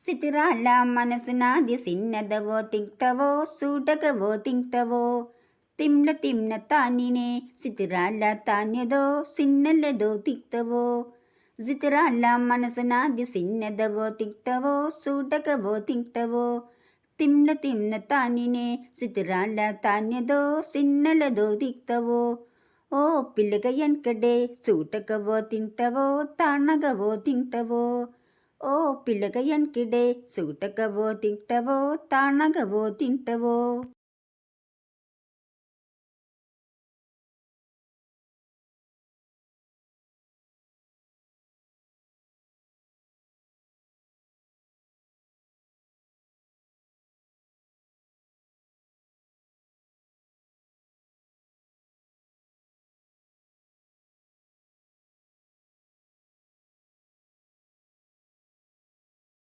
సితిరాల మనసునాది సిన్నదవో తింటవో సూటకవో తింటవో తిమ్ల తిమ్న తానినే సితిరాల తాన్యదో సిన్నెల్లదో తిక్తవో జితిరాల మనసునాది సిన్నదవో తింటవో సూటకవో తింటవో తిమ్ల తిమ్న తానినే సితిరాల తాన్యదో సిన్నెలదో తిక్తవో ఓ పిల్లగ ఎన్కడే సూటకవో తింటవో తానగవో తింటవో ఓ పిల్లగ ఎన్కిడే సూటకవో తింటవో తానగవో తింటవో.